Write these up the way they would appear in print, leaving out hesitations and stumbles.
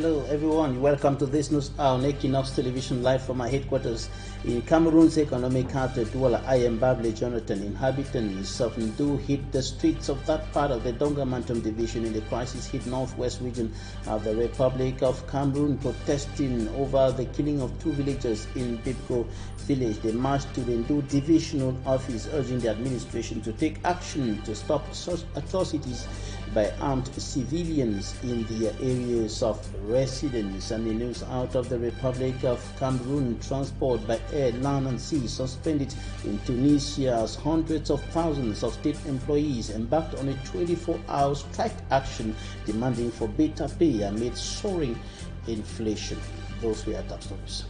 Hello everyone, welcome to this news hour on Equinoxe television live from my headquarters in Cameroon's economic capital Douala. I am Bable Jonathan. Inhabitants of Ndu hit the streets of that part of the Donga-Mantum division in the crisis-hit northwest region of the Republic of Cameroon, protesting over the killing of two villagers in Bibgo village. They marched to the Ndu divisional office urging the administration to take action to stop such atrocities by armed civilians in their areas of residence. And the news out of the Republic of Cameroon: transport by air, land and sea suspended in Tunisia as hundreds of thousands of state employees embarked on a 24-hour strike action demanding for better pay amid soaring inflation. Those were our top stories.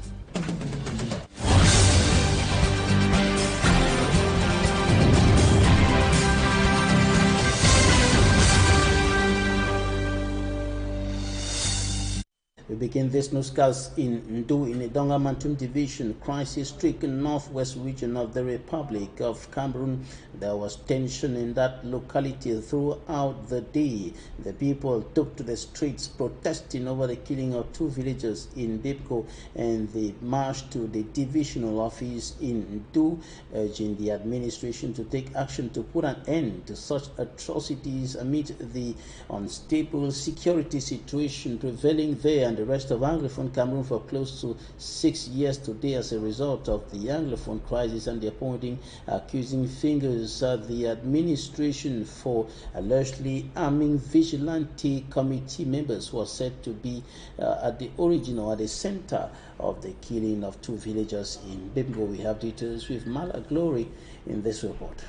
We begin this newscast in Ndu in the Donga-Mantum division, crisis-stricken northwest region of the Republic of Cameroon. There was tension in that locality throughout the day. The people took to the streets protesting over the killing of two villagers in Bibgo, and they marched to the divisional office in Ndu, urging the administration to take action to put an end to such atrocities amid the unstable security situation prevailing there and the rest of Anglophone Cameroon for close to 6 years today as a result of the Anglophone crisis, and they're pointing accusing fingers at the administration for allegedly arming vigilante committee members who are said to be at the origin or at the center of the killing of two villagers in Bibgo. We have details with Mala Glory in this report.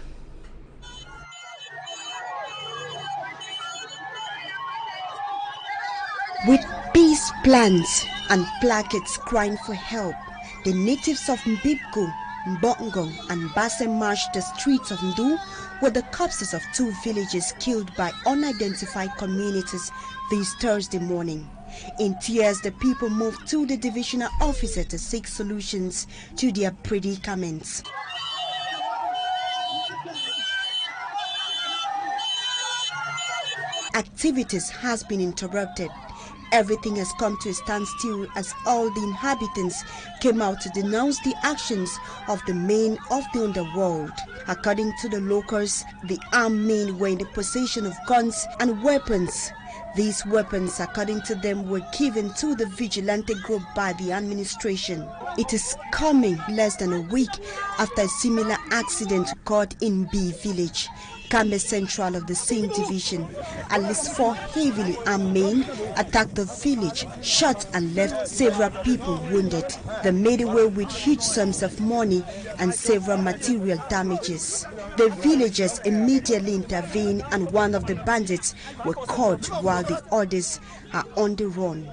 With peace plans and placards crying for help, the natives of Mbibgo, Mbongo and Basse marched the streets of Ndu with the corpses of two villagers killed by unidentified communities this Thursday morning. In tears, the people moved to the divisional officer to seek solutions to their predicaments. Activities has been interrupted. Everything has come to a standstill as all the inhabitants came out to denounce the actions of the men of the underworld. According to the locals, the armed men were in the possession of guns and weapons. These weapons, according to them, were given to the vigilante group by the administration. It is coming less than a week after a similar accident occurred in B village, Kambe Central of the same division. At least 4 heavily armed men attacked the village, shot and left several people wounded. They made away with huge sums of money and several material damages. The villagers immediately intervened and one of the bandits were caught while the others are on the run.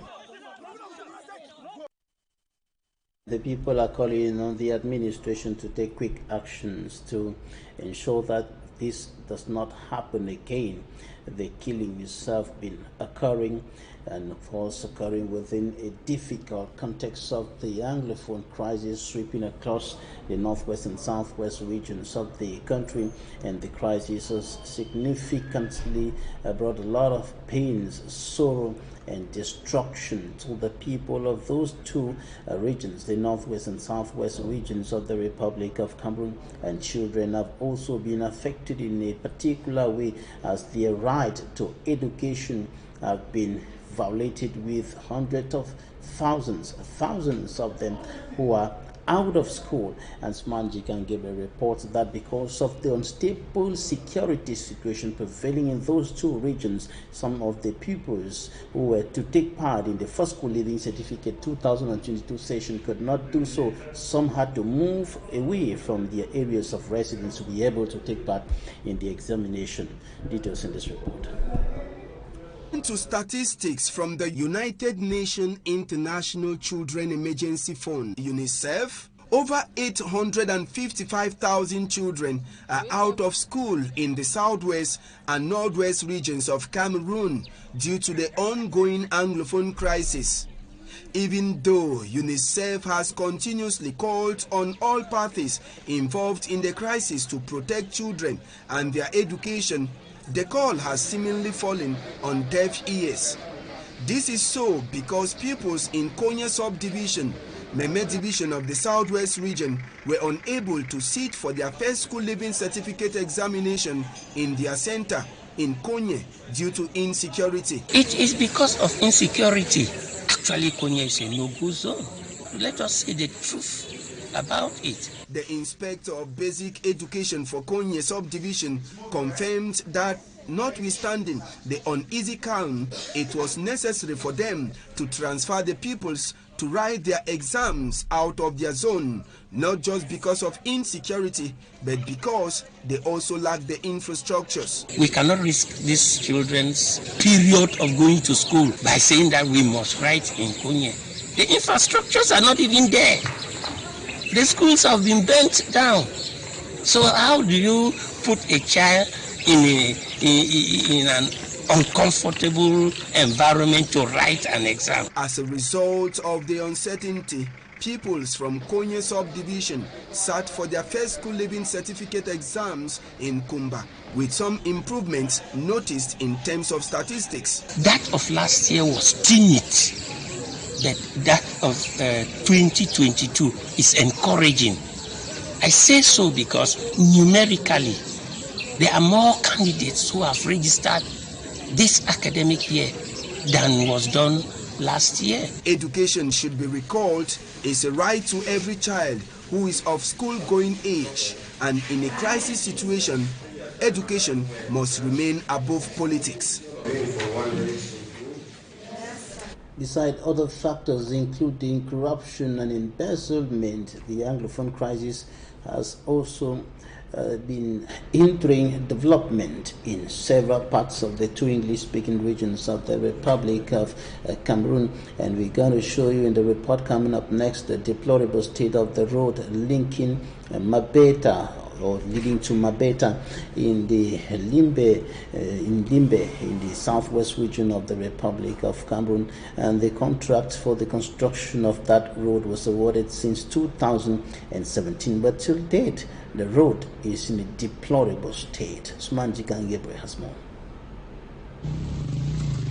The people are calling on the administration to take quick actions to ensure that this does not happen again. The killing itself been occurring, and of course occurring within a difficult context of the Anglophone crisis sweeping across the northwest and southwest regions of the country. And the crisis has significantly brought a lot of pains, sorrow and destruction to the people of those two regions, the northwest and southwest regions of the Republic of Cameroon. And children have also been affected in a particular way, as their right to education have been violated, with hundreds of thousands of them who are out of school. And Smanji can give a report that because of the unstable security situation prevailing in those two regions, some of the pupils who were to take part in the First School Leaving Certificate 2022 session could not do so. Some had to move away from their areas of residence to be able to take part in the examination. Details in this report. To statistics from the United Nations International Children Emergency Fund, UNICEF, over 855,000 children are out of school in the southwest and northwest regions of Cameroon due to the ongoing Anglophone crisis. Even though UNICEF has continuously called on all parties involved in the crisis to protect children and their education, the call has seemingly fallen on deaf ears. This is so because pupils in Konya subdivision, Meme division of the Southwest region, were unable to sit for their first school leaving certificate examination in their center in Konya due to insecurity. It is because of insecurity. Actually, Konya is a no-go zone. Let us say the truth about it. The inspector of basic education for Konya subdivision confirmed that notwithstanding the uneasy calm, it was necessary for them to transfer the pupils to write their exams out of their zone, not just because of insecurity, but because they also lack the infrastructures. We cannot risk these children's period of going to school by saying that we must write in Konya. The infrastructures are not even there. The schools have been burnt down. So how do you put a child in an uncomfortable environment to write an exam? As a result of the uncertainty, pupils from Konya subdivision sat for their first school leaving certificate exams in Kumba, with some improvements noticed in terms of statistics. That of last year was timid, but that of 2022 is encouraging. I say so because numerically, there are more candidates who have registered this academic year than was done last year. Education, should be recalled, is a right to every child who is of school-going age, and in a crisis situation, education must remain above politics. Besides other factors including corruption and embezzlement, the Anglophone crisis has also been hindering development in several parts of the two English-speaking regions of the Republic of Cameroon. And we're going to show you in the report coming up next the deplorable state of the road linking Mabeta or leading to Mabeta in the Limbe, in the southwest region of the Republic of Cameroon. And the contract for the construction of that road was awarded since 2017, but till date the road is in a deplorable state. Sumanji Kangebre has more.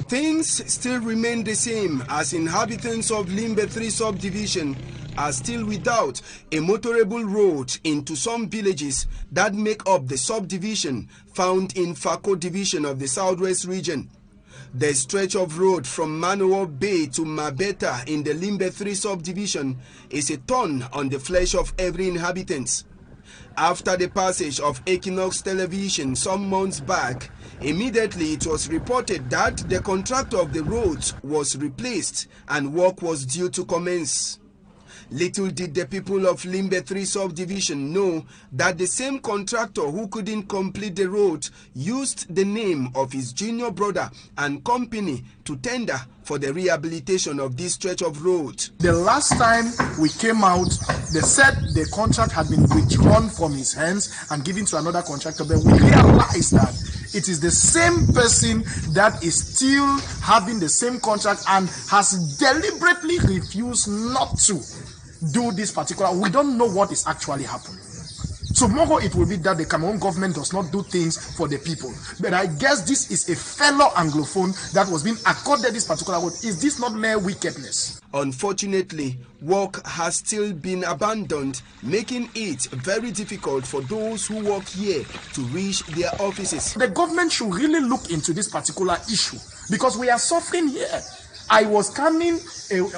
Things still remain the same, as inhabitants of Limbe 3 subdivision are still without a motorable road into some villages that make up the subdivision found in Fako division of the Southwest region. The stretch of road from Manoa Bay to Mabeta in the Limbe 3 subdivision is a thorn on the flesh of every inhabitant. After the passage of Equinoxe television some months back, immediately it was reported that the contractor of the roads was replaced and work was due to commence. Little did the people of Limbe 3 subdivision know that the same contractor who couldn't complete the road used the name of his junior brother and company to tender for the rehabilitation of this stretch of road. The last time we came out, they said the contract had been withdrawn from his hands and given to another contractor, but we realized that it is the same person that is still having the same contract and has deliberately refused not to do this particular. We don't know what is actually happening. Tomorrow it will be that the Cameroon government does not do things for the people. But I guess this is a fellow Anglophone that was being accorded this particular word. Is this not mere wickedness? Unfortunately, work has still been abandoned, making it very difficult for those who work here to reach their offices. The government should really look into this particular issue because we are suffering here. I was coming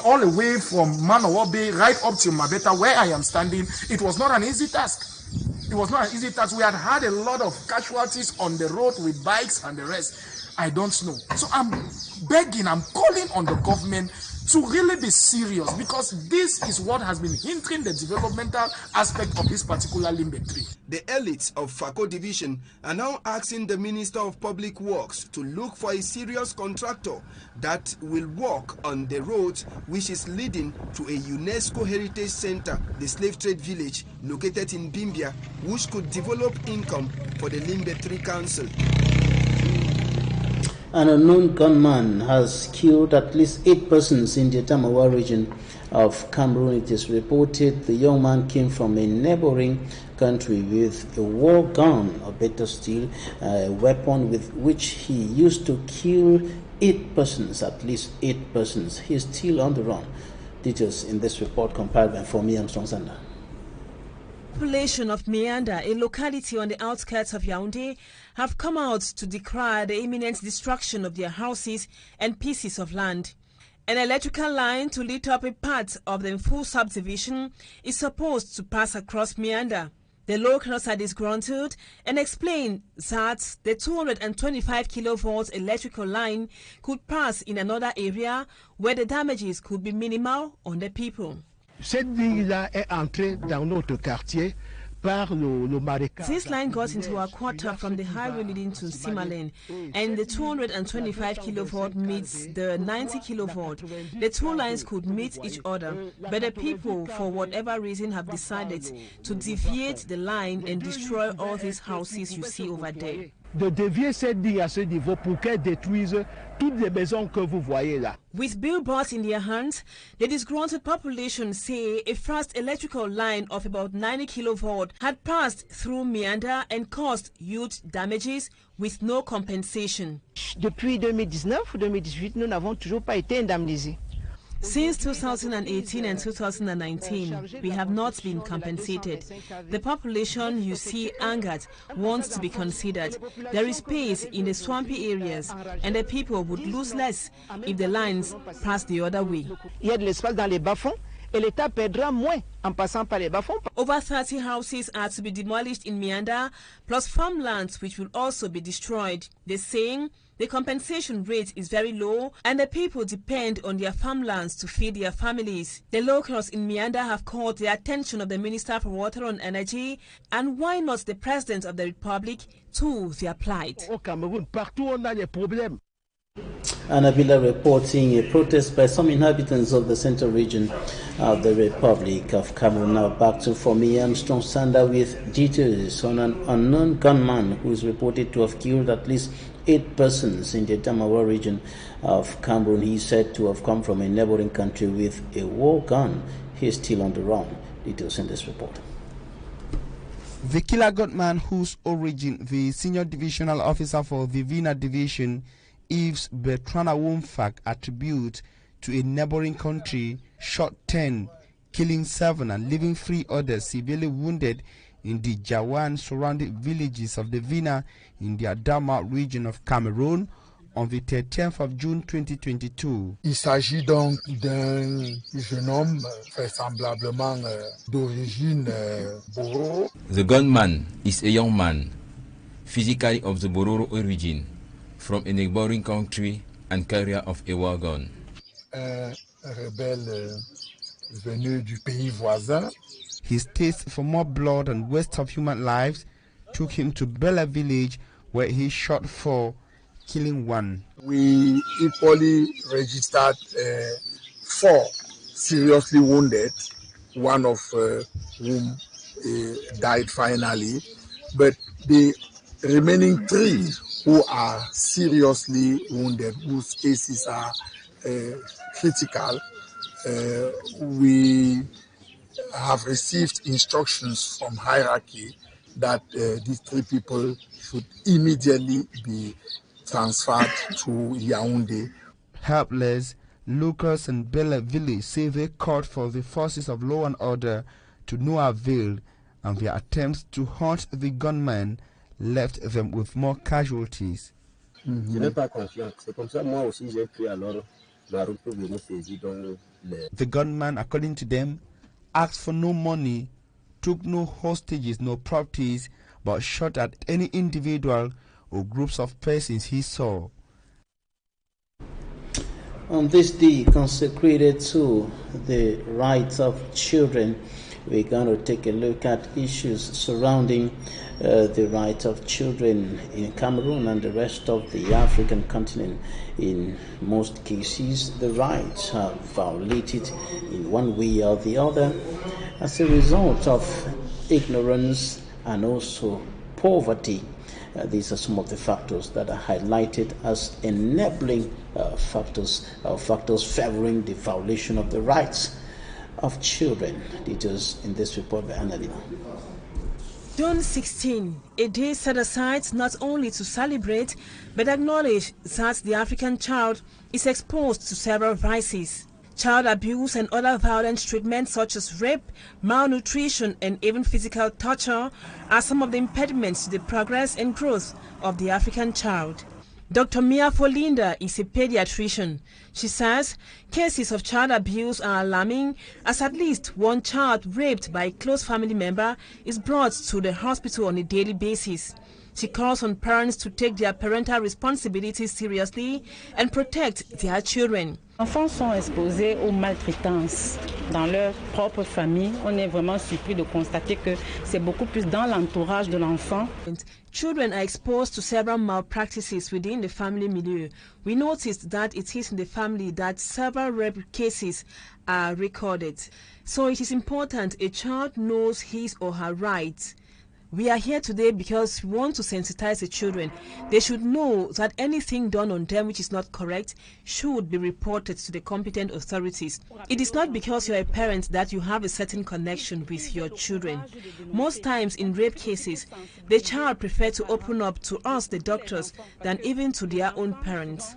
all the way from Manoa Bay right up to Mabeta where I am standing. It was not an easy task. It was not an easy task. We had a lot of casualties on the road with bikes and the rest. I don't know. So I'm begging, I'm calling on the government to really be serious because this is what has been hindering the developmental aspect of this particular Limbe 3. The elites of Fako division are now asking the Minister of Public Works to look for a serious contractor that will work on the road which is leading to a UNESCO Heritage Center, the slave trade village located in Bimbia, which could develop income for the Limbe 3 Council. An unknown gunman has killed at least 8 persons in the Tamawa region of Cameroon. It is reported the young man came from a neighboring country with a war gun, or better still, a weapon with which he used to kill 8 persons, at least 8 persons. He is still on the run. Details in this report compiled by for me, Armstrong Sander. Population of Mianda, a locality on the outskirts of Yaoundé, have come out to decry the imminent destruction of their houses and pieces of land. An electrical line to lit up a part of the full subdivision is supposed to pass across Mianda. The locals are disgruntled and explain that the 225 kilovolts electrical line could pass in another area where the damages could be minimal on the people. Cette ville-là est entrée dans notre quartier par le marécage. This line got into our quarter from the highway leading to Simalen, and the 225 kilovolt meets the 90 kilovolt. The two lines could meet each other, but the people, for whatever reason, have decided to deviate the line and destroy all these houses you see over there. De dévier cette ligne à ce niveau pour qu'elle détruise toutes les maisons que vous voyez là. With billboards in their hands, the disgruntled population say a fast electrical line of about 90 kilovolt had passed through Mianda and caused huge damages with no compensation. Depuis 2019 ou 2018, nous n'avons toujours pas été indemnisés. Since 2018 and 2019, we have not been compensated. The population, you see, angered, wants to be considered. There is space in the swampy areas, and the people would lose less if the lines pass the other way. Il y a de l'espace dans les bas-fonds et l'État perdra moins en passant par les bas-fonds. Over 30 houses are to be demolished in Mianda, plus farmlands which will also be destroyed. They're saying the compensation rate is very low and the people depend on their farmlands to feed their families. The locals in Mianda have called the attention of the Minister for Water and Energy, and why not the President of the Republic, to their plight. Au Cameroun, partout on a des problèmes. Anabila reporting a protest by some inhabitants of the central region of the Republic of Cameroon. Now back to Fomi Armstrong Sander with details on an unknown gunman who is reported to have killed at least 8 persons in the Damawa region of Cameroon. He is said to have come from a neighboring country with a war gun. He is still on the run. Details in this report. The killer gunman, whose origin the senior divisional officer for the Vina division, Yves Bertrand Awomfak, attribute to a neighboring country, shot 10, killing 7 and leaving 3 others severely wounded in the Jawan surrounding villages of the Vina in the Adama region of Cameroon on the 13th of June 2022. Il s'agit donc d'un jeune homme vraisemblablement d'origine Bororo. The gunman is a young man, physically of the Bororo origin, from a neighboring country and carrier of a war gun. Un rebelle venu du pays voisin. His taste for more blood and waste of human lives took him to Bela village, where he shot 4, killing 1. We equally registered 4 seriously wounded, one of whom died finally, but the remaining 3 who are seriously wounded, whose cases are critical, we have received instructions from hierarchy that these 3 people should immediately be transferred to Yaoundé. Helpless, Lucas and Bela village say they called for the forces of law and order to no avail, and their attempts to hunt the gunman left them with more casualties. The gunman, according to them, asked for no money, took no hostages, no properties, but shot at any individual or groups of persons he saw. On this day consecrated to the rights of children, we're going to take a look at issues surrounding the rights of children in Cameroon and the rest of the African continent. In most cases, the rights are violated in one way or the other as a result of ignorance and also poverty. These are some of the factors that are highlighted as enabling factors favoring the violation of the rights of children. Details in this report by Annalena. June 16, a day set aside not only to celebrate but acknowledge that the African child is exposed to several vices. Child abuse and other violent treatments such as rape, malnutrition and even physical torture are some of the impediments to the progress and growth of the African child. Dr. Mia Folinda is a pediatrician. She says cases of child abuse are alarming as at least one child raped by a close family member is brought to the hospital on a daily basis. She calls on parents to take their parental responsibilities seriously and protect their children. Les enfants sont exposés aux maltraitances dans leur propre famille. On est vraiment surpris de constater que c'est beaucoup plus dans l'entourage de l'enfant. Children are exposed to several malpractices within the family milieu. We noticed that it is in the family that several rape cases are recorded. So it is important a child knows his or her rights. We are here today because we want to sensitize the children. They should know that anything done on them which is not correct should be reported to the competent authorities. It is not because you are a parent that you have a certain connection with your children. Most times in rape cases, the child prefers to open up to us, the doctors, than even to their own parents.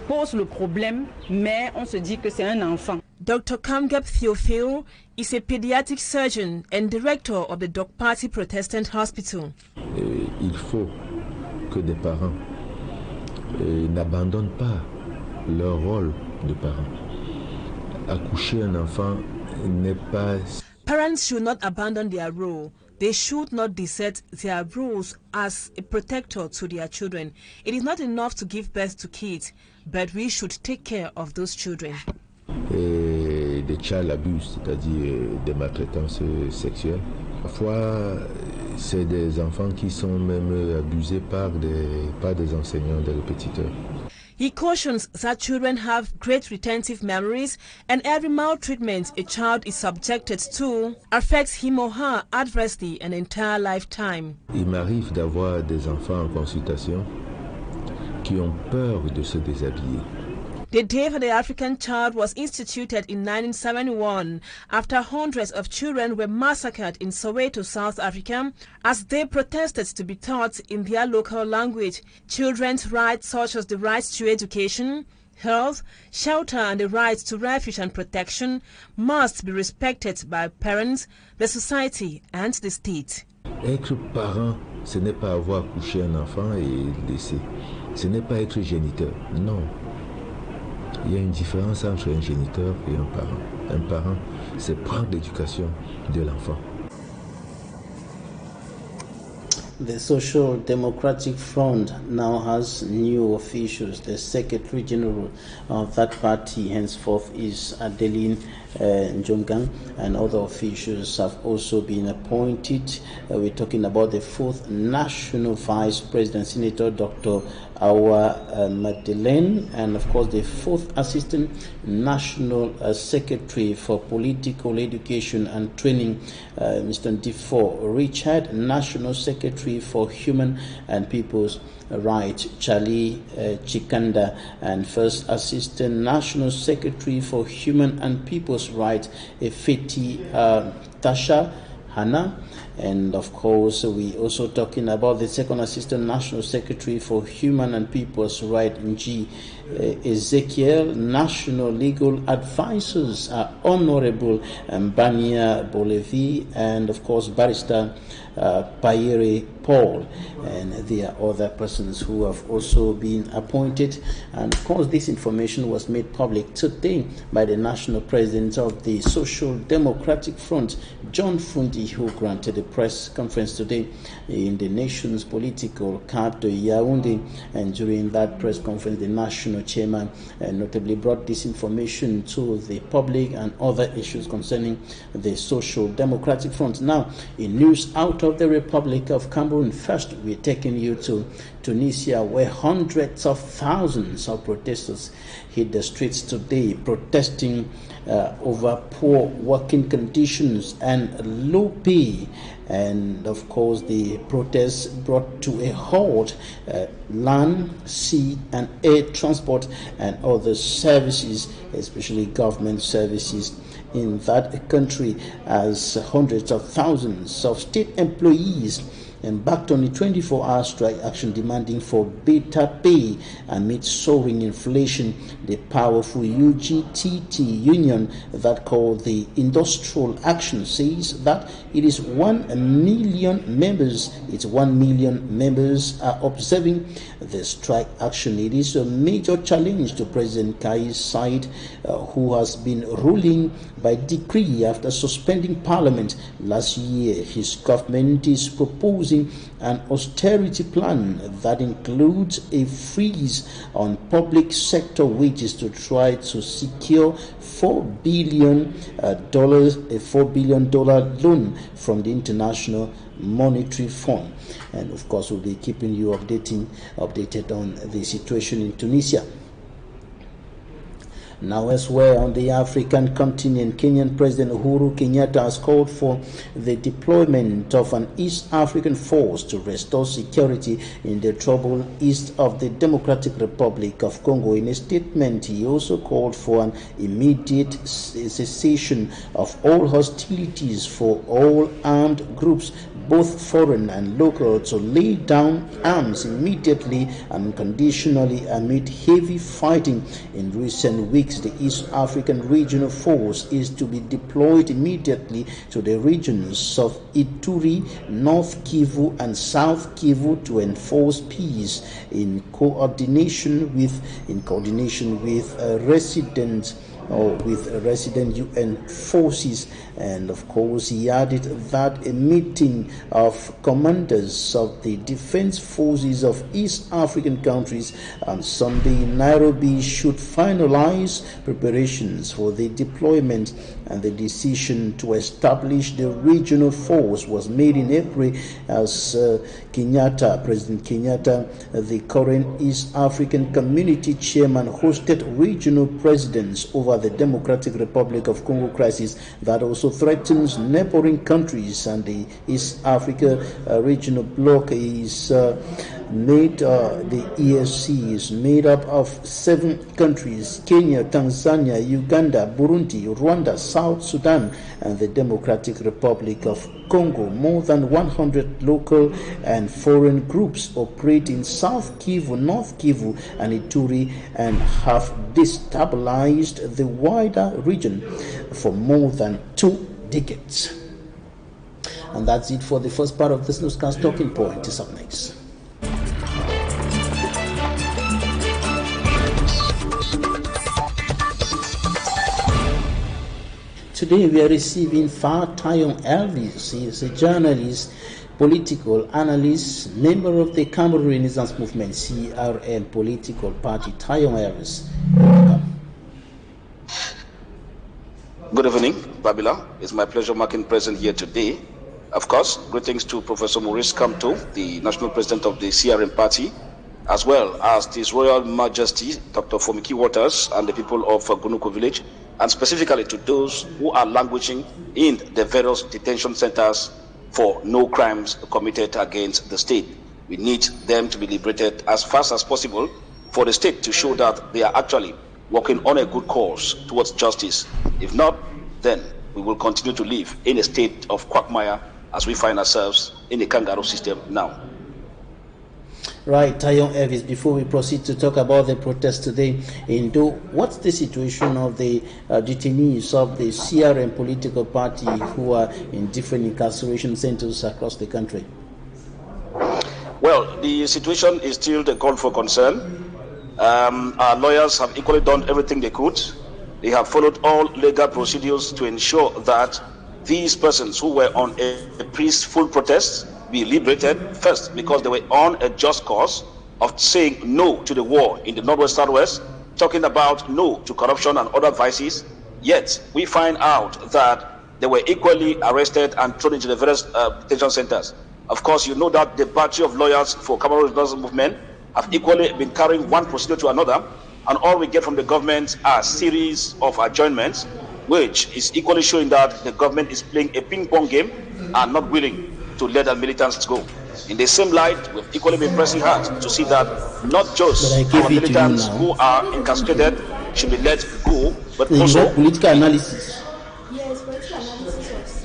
Pose le problème, mais on se dit que c'est un enfant. Dr. Kamgap Theophil is a pediatric surgeon and director of the Dog Party Protestant Hospital. Il faut que des parents n'abandonnent pas leur rôle de parents. Accoucher un enfant n'est pas... Parents should not abandon their role. They should not desert their roles as a protector to their children. It is not enough to give birth to kids, but we should take care of those children. Et des child abuse, c'est-à-dire des maltraitances sexuelles. Parfois, c'est des enfants qui sont même abusés par des enseignants, des répétiteurs. He cautions that children have great retentive memories and every maltreatment a child is subjected to affects him or her adversely an entire lifetime. Il m'arrive d'avoir des enfants en consultation qui ont peur de se déshabiller. The Day for the African Child was instituted in 1971 after hundreds of children were massacred in Soweto, South Africa, as they protested to be taught in their local language. Children's rights such as the rights to education, health, shelter and the right to refuge and protection must be respected by parents, the society and the state. Être parent, ce n'est pas avoir couché un enfant et le laisser. Ce n'est pas être géniteur, non. Il y a une différence entre un géniteur et un parent. Un parent, c'est prendre l'éducation de l'enfant. The Social Democratic Front now has new officials. The Secretary General of that party henceforth is Adeline Njongang, and other officials have also been appointed. We're talking about the 4th National Vice President, Senator Dr. Awa Madeleine, and of course the 4th Assistant National Secretary for Political Education and Training, Mr. Ndifo Richard, National Secretary for Human and People's Rights, Charlie Chikanda, and First Assistant National Secretary for Human and People's Rights, Efeti Tasha Hannah. And of course, we also talking about the Second Assistant National Secretary for Human and People's Rights, G. Ezekiel. National Legal Advisors are Honorable Mbania Bolevi and of course Barrister Payere Paul, and there are other persons who have also been appointed. And of course this information was made public today by the National President of the Social Democratic Front, John Fundi, who granted a press conference today in the nation's political capital, Yaoundé. And during that press conference, the national chairman notably brought this information to the public and other issues concerning the Social Democratic Front. Now, in news out of the Republic of Cameroon, first we're taking you to Tunisia, where hundreds of thousands of protesters hit the streets today protesting over poor working conditions and low pay. And of course the protests brought to a halt land, sea and air transport and other services, especially government services, in that country as hundreds of thousands of state employees embarked on a 24-hour strike action demanding for better pay amid soaring inflation. The powerful UGTT union that called the Industrial Action says that its 1 million members are observing the strike action. It is a major challenge to President Kai's side, who has been ruling by decree after suspending parliament last year. His government is proposing an austerity plan that includes a freeze on public sector wages to try to secure $4 billion loan from the International Monetary Fund. And of course, we'll be keeping you updated on the situation in Tunisia. Now, elsewhere on the African continent, Kenyan President Uhuru Kenyatta has called for the deployment of an East African force to restore security in the troubled east of the Democratic Republic of Congo. In a statement, he also called for an immediate cessation of all hostilities for all armed groups, both foreign and local, to lay down arms immediately and unconditionally amid heavy fighting in recent weeks. The East African Regional Force is to be deployed immediately to the regions of Ituri, North Kivu, and South Kivu to enforce peace in coordination with resident UN forces. And of course, he added that a meeting of commanders of the defense forces of East African countries on Sunday in Nairobi should finalize preparations for the deployment, and the decision to establish the regional force was made in April as President Kenyatta, the current East African Community Chairman, hosted regional presidents over the Democratic Republic of Congo crisis that also threatens neighboring countries. And the East Africa regional bloc is the ESC is made up of 7 countries: Kenya, Tanzania, Uganda, Burundi, Rwanda, South Sudan, and the Democratic Republic of Congo. More than 100 local and foreign groups operate in South Kivu, North Kivu, and Ituri, and have destabilized the wider region for more than 2 decades. And that's it for the first part of this newscast. Talking Point is up next. Today we are receiving Tayon Elvis. He is a journalist, political analyst, member of the Cameroon Renaissance Movement, CRM political party. Tayon Elvis, welcome. Good evening, Babila. It's my pleasure marking present here today. Of course, greetings to Professor Maurice Kamto, the national president of the CRM party, as well as His Royal Majesty Dr. Fomiki Waters and the people of Gunuko village, and specifically to those who are languishing in the various detention centers for no crimes committed against the state. We need them to be liberated as fast as possible for the state to show that they are actually working on a good course towards justice. If not, then we will continue to live in a state of quagmire as we find ourselves in the kangaroo system now. Right, Tayon Elvis, before we proceed to talk about the protest today in Do, what's the situation of the detainees of the CRM political party who are in different incarceration centers across the country? Well, the situation is still the call for concern. Our lawyers have equally done everything they could. They have followed all legal procedures to ensure that these persons who were on a peaceful protest be liberated, first because they were on a just cause of saying no to the war in the Northwest Southwest, talking about no to corruption and other vices. Yet we find out that they were equally arrested and thrown into the various detention centers. Of course, you know that the battery of lawyers for Cameroon Renaissance Movement have equally been carrying one procedure to another, and all we get from the government are a series of adjournments, which is equally showing that the government is playing a ping-pong game and not willing to let the militants go. In the same light, we've equally been pressing hard to see that not just our militants who are incarcerated should be let go, but also political analysis.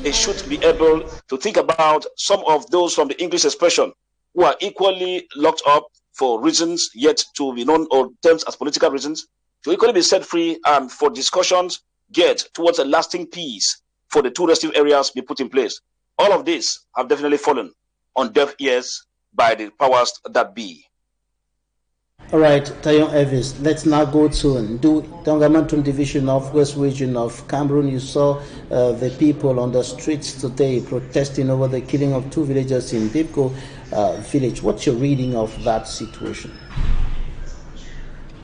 it should be able to think about some of those from the English expression who are equally locked up for reasons yet to be known or terms as political reasons, to equally be set free and for discussions get towards a lasting peace for the two restive areas be put in place. All of this have definitely fallen on deaf ears by the powers that be. All right, Tayon Evis, let's now go to Ndu Tongamantum Division of West Region of Cameroon. You saw the people on the streets today protesting over the killing of two villagers in Dibko village. What's your reading of that situation?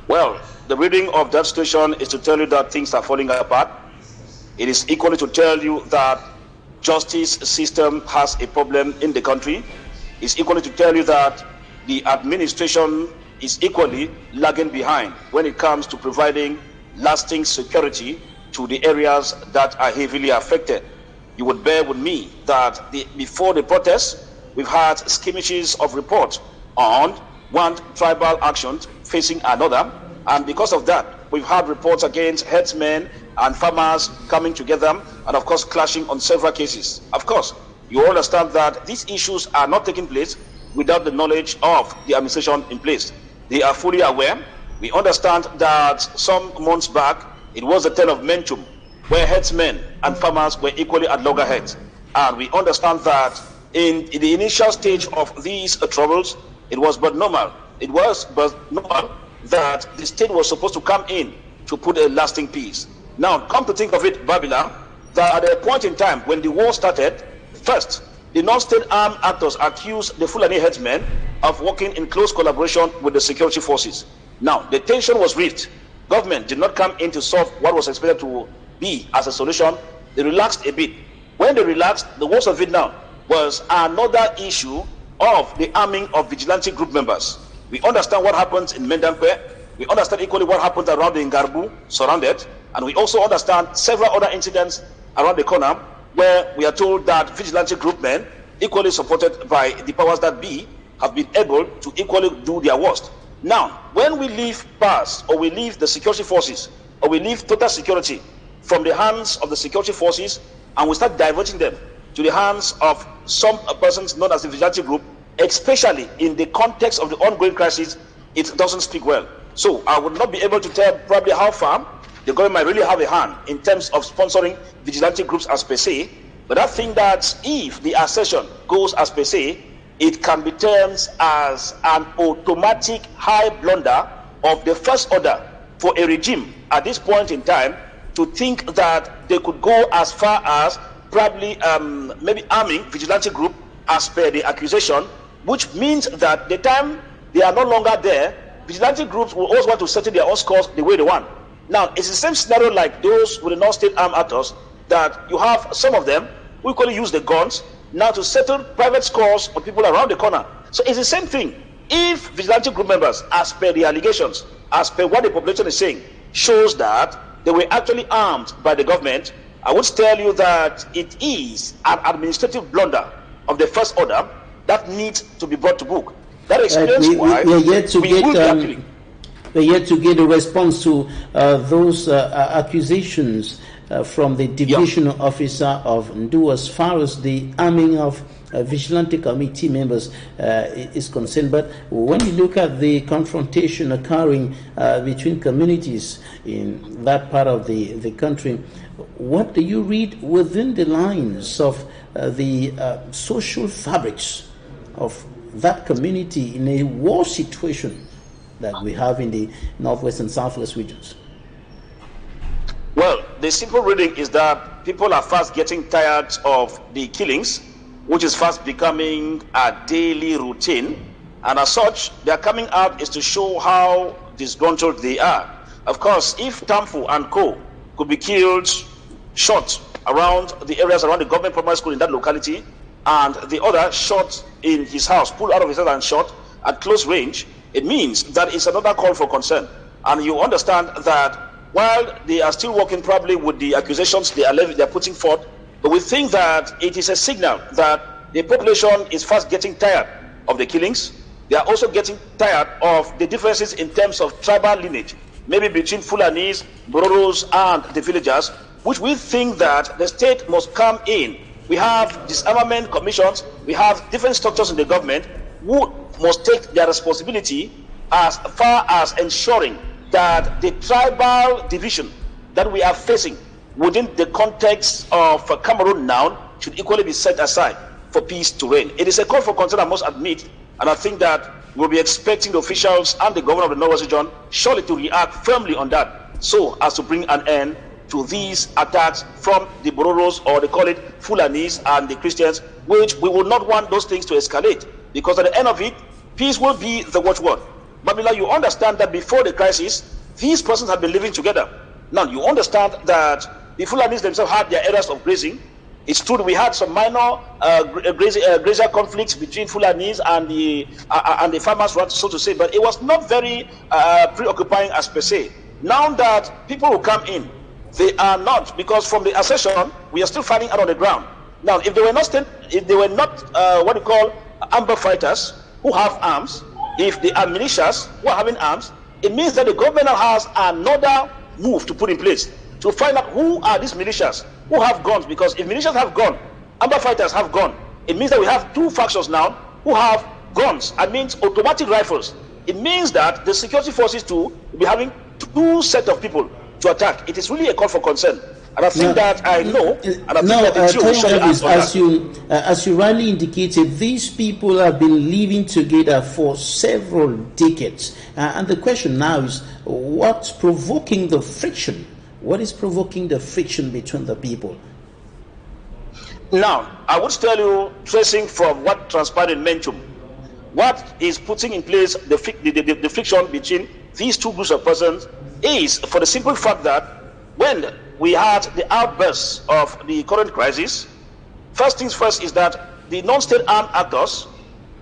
Well, the reading of that situation is to tell you that things are falling apart. It is equally to tell you that justice system has a problem in the country. It's equally to tell you that the administration is equally lagging behind when it comes to providing lasting security to the areas that are heavily affected. You would bear with me that before the protests, we've had skirmishes of reports on one tribal action facing another, and because of that, we've had reports against herdsmen and farmers coming together and of course clashing on several cases. Of course, you understand that these issues are not taking place without the knowledge of the administration in place. They are fully aware. We understand that some months back, it was a tale of Menchum, where herdsmen and farmers were equally at loggerheads. And we understand that in the initial stage of these troubles, it was but normal. It was but normal that the state was supposed to come in to put a lasting peace. Now, come to think of it, Babila, that at a point in time when the war started, first, the non-state armed actors accused the Fulani herdsmen of working in close collaboration with the security forces. Now, the tension was reached. Government did not come in to solve what was expected to be as a solution. They relaxed a bit. When they relaxed, the worst of it now was another issue of the arming of vigilante group members. We understand what happens in Mendankwe. We understand equally what happens around the Ngarbu, surrounded. And we also understand several other incidents around the corner where we are told that vigilante group men, equally supported by the powers that be, have been able to equally do their worst. Now, when we leave past, or we leave the security forces, or we leave total security from the hands of the security forces, and we start diverting them to the hands of some persons known as the vigilante group, especially in the context of the ongoing crisis, it doesn't speak well. So I would not be able to tell probably how far the government might really have a hand in terms of sponsoring vigilante groups as per se, but I think that if the assertion goes as per se, it can be termed as an automatic high blunder of the first order for a regime at this point in time to think that they could go as far as probably maybe arming vigilante group as per the accusation, which means that the time they are no longer there, vigilante groups will always want to settle their own scores the way they want. Now, it's the same scenario like those with the non-state armed actors, that you have some of them who equally use the guns now to settle private scores on people around the corner. So it's the same thing. If vigilante group members, as per the allegations, as per what the population is saying, shows that they were actually armed by the government, I would tell you that it is an administrative blunder of the first order that needs to be brought to book. That explains why we are yet to get a response to those accusations from the division officer of Ndu as far as the arming of vigilante committee members is concerned. But when you look at the confrontation occurring between communities in that part of the country, what do you read within the lines of the social fabrics of that community in a war situation that we have in the northwest and southwest regions? Well, the simple reading is that people are fast getting tired of the killings, which is fast becoming a daily routine, and as such, their coming out is to show how disgruntled they are. Of course, if Tamfu and co could be killed, shot around the areas around the government primary school in that locality, and the other shot in his house, pulled out of his house and shot at close range, it means that it's another call for concern. And you understand that while they are still working probably with the accusations they are putting forth, but we think that it is a signal that the population is fast getting tired of the killings. They are also getting tired of the differences in terms of tribal lineage, maybe between Fulanis, Bororos, and the villagers, which we think that the state must come in we have disarmament commissions, we have different structures in the government who must take their responsibility as far as ensuring that the tribal division that we are facing within the context of Cameroon now should equally be set aside for peace to reign. It is a call for concern, I must admit, and I think that we'll be expecting the officials and the governor of the Northwest region surely to react firmly on that, so as to bring an end to these attacks from the Bororos, or they call it Fulanis, and the Christians, which we will not want those things to escalate, because at the end of it, peace will be the watchword. Babila, you understand that before the crisis, these persons have been living together. Now, you understand that the Fulanis themselves had their areas of grazing. It's true that we had some minor grazier conflicts between Fulanis and the farmers, so to say, but it was not very preoccupying as per se. Now that people will come in, they are not, because from the accession, we are still fighting out on the ground. Now, if they were not what you call amber fighters who have arms, if they are militias who are having arms, it means that the government has another move to put in place to find out who are these militias who have guns, because if militias have gun, amber fighters have gun, it means that we have two factions now who have guns, and means automatic rifles. It means that the security forces too will be having two sets of people to attack. It is really a call for concern. And I think that I know, and I think that the Jews should ask on that. As you rightly indicated, these people have been living together for several decades. And the question now is, what's provoking the friction? What is provoking the friction between the people? Now, I would tell you, tracing from what transpired in Menchum, what is putting in place the friction between these two groups of persons is for the simple fact that when we had the outbursts of the current crisis, first things first is that the non-state armed actors,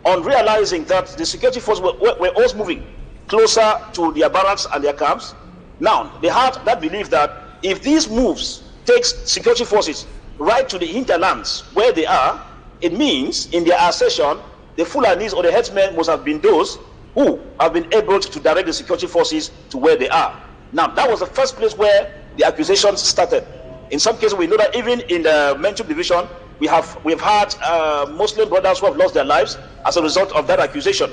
on realizing that the security forces were always moving closer to their barracks and their camps, now they had that belief that if these moves takes security forces right to the hinterlands where they are, it means in their accession, the Fulanis or the headsmen must have been those who have been able to direct the security forces to where they are. Now, that was the first place where the accusations started. In some cases, we know that even in the Menchum division, we've had Muslim brothers who have lost their lives as a result of that accusation.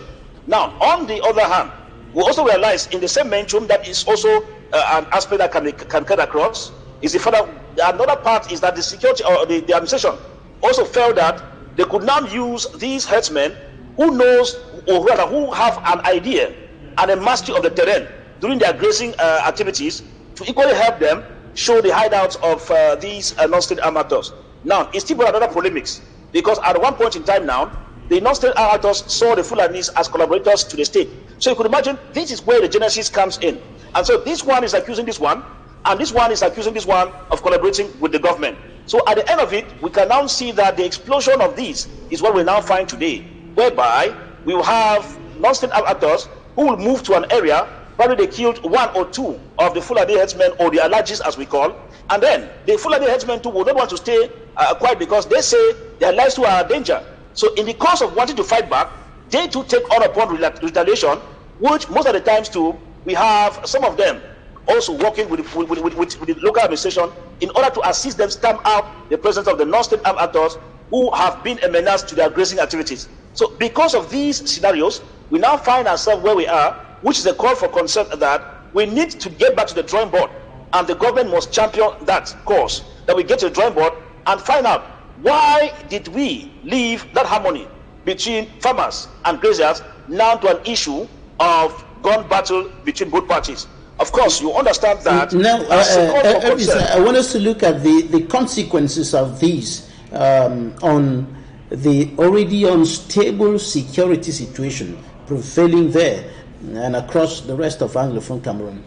Now, on the other hand, we also realize in the same Menchum that is also an aspect that can cut across, is the fact that another part is that the security or the administration also felt that they could now use these herdsmen who knows, or rather who have an idea and a mastery of the terrain during their grazing activities, to equally help them show the hideouts of these non-state armed actors. Now, it's still another polemics, because at one point in time now, the non-state armed actors saw the Fulanis as collaborators to the state. So you could imagine this is where the genesis comes in. And so this one is accusing this one, and this one is accusing this one of collaborating with the government. So at the end of it, we can now see that the explosion of these is what we now find today, whereby we will have non-state armed actors who will move to an area. Probably they killed one or two of the Fulani headsmen, or the Alajis as we call, and then the Fulani headsmen too will not want to stay quiet, because they say their lives too are in danger. So in the course of wanting to fight back, they too take on upon retaliation, which most of the times too, we have some of them also working with the local administration in order to assist them stamp out the presence of the non-state armed actors who have been a menace to their grazing activities. So because of these scenarios, we now find ourselves where we are, which is a call for concern that we need to get back to the drawing board, and the government must champion that course, that we get to the drawing board and find out why did we leave that harmony between farmers and graziers now to an issue of gun battle between both parties. Of course, you understand that. Now, I want us to look at the consequences of these on the already unstable security situation prevailing there and across the rest of Anglophone Cameroon.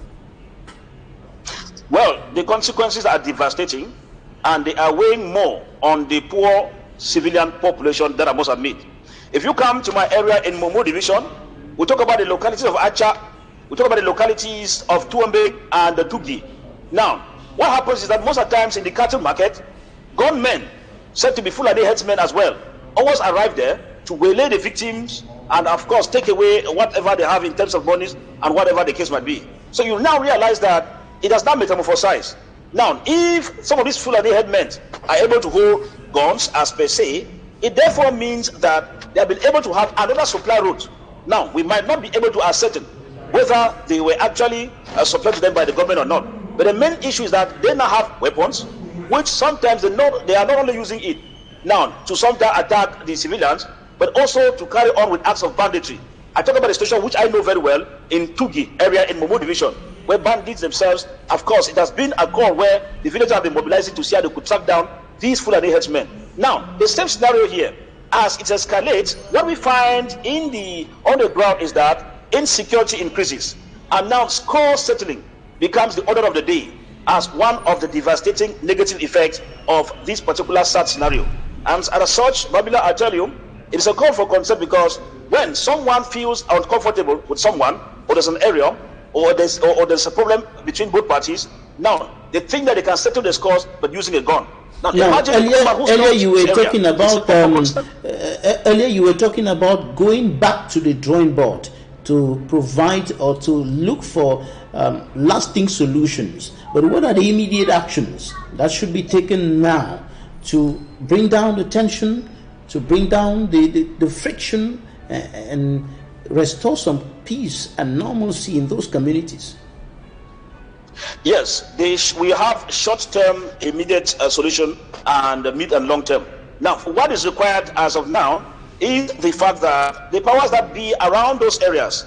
Well, the consequences are devastating, and they are weighing more on the poor civilian population that I must admit. If you come to my area in Momo Division, we talk about the localities of Acha, we talk about the localities of Tuambe and the Tugi. Now, what happens is that most of the times in the cattle market, gunmen, said to be Fulani headsmen as well, always arrive there to waylay the victims and of course take away whatever they have in terms of monies and whatever the case might be. So you now realize that it has now metamorphosized. Now, if some of these Fulani headmen are able to hold guns as per se, it therefore means that they have been able to have another supply route. Now, we might not be able to ascertain whether they were actually supplied to them by the government or not. But the main issue is that they now have weapons, which sometimes they are not only using it now to sometimes attack the civilians, but also to carry on with acts of banditry. I talk about a situation which I know very well in Tugi area in Momo division, where bandits themselves, of course, it has been a call where the villagers have been mobilizing to see how they could track down these Fulani headsmen. Now, the same scenario here, as it escalates, what we find on the ground is that insecurity increases, and now score settling becomes the order of the day as one of the devastating negative effects of this particular sad scenario. And as such, Babila, I tell you, it is a call for concern, because when someone feels uncomfortable with someone, or there's an area, or there's a problem between both parties, now they think that they can settle the scores but using a gun. Now, earlier you were talking about earlier you were talking about going back to the drawing board to provide or to look for lasting solutions. But what are the immediate actions that should be taken now to bring down the tension, to bring down the friction, and restore some peace and normalcy in those communities? Yes, we have short-term, immediate solution and mid and long-term. Now, what is required as of now is the fact that the powers that be around those areas,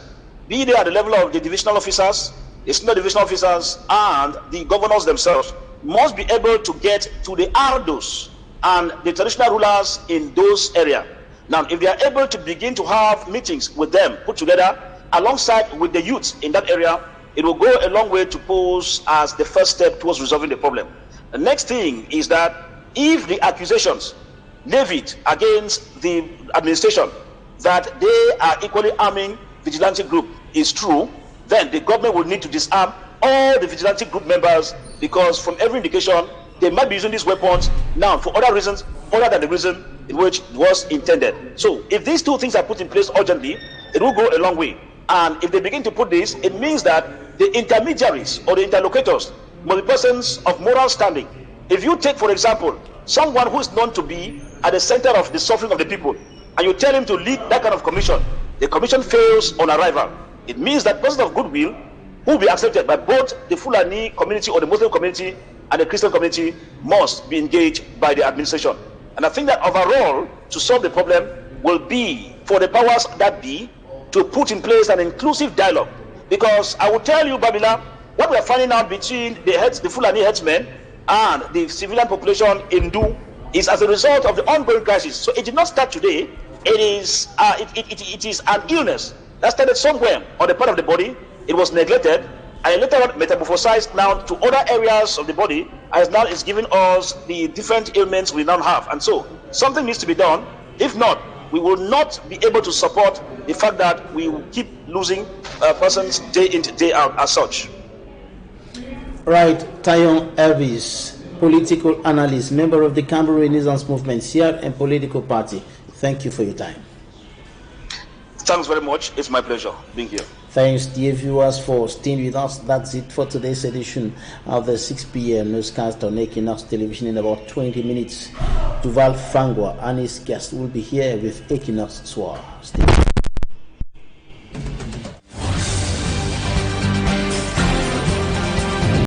be they at the level of the divisional officers, the senior divisional officers, and the governors themselves, must be able to get to the Ardos and the traditional rulers in those areas. Now, if they are able to begin to have meetings with them, put together, alongside with the youths in that area, it will go a long way to pose as the first step towards resolving the problem. The next thing is that if the accusations levied against the administration that they are equally arming vigilante group is true, then the government will need to disarm all the vigilante group members, because from every indication they might be using these weapons now for other reasons other than the reason in which it was intended. So if these two things are put in place urgently, it will go a long way. And if they begin to put this, it means that the intermediaries or the interlocutors must be persons of moral standing. If you take, for example, someone who is known to be at the center of the suffering of the people, and you tell him to lead that kind of commission, the commission fails on arrival. It means that persons of goodwill who will be accepted by both the Fulani community or the Muslim community and the Christian community must be engaged by the administration. And I think that overall, to solve the problem will be for the powers that be to put in place an inclusive dialogue. Because I will tell you, Babila, what we are finding out between the Fulani headsmen and the civilian population in Du is as a result of the ongoing crisis. So it did not start today. It is an illness that started somewhere on the part of the body. It was neglected, and later on metamorphosized now to other areas of the body, as now it's giving us the different ailments we now have. And so something needs to be done. If not, we will not be able to support the fact that we will keep losing persons day in, day out as such. Right, Tayon Elvis, political analyst, member of the Cameroon Renaissance Movement, CR and political party. Thank you for your time. Thanks very much. It's my pleasure being here. Thanks, dear viewers, for staying with us. That's it for today's edition of the 6 p.m. newscast on Equinoxe Television. In about 20 minutes, Duval Fangwa and his guest will be here with Equinoxe Soir. Stay tuned.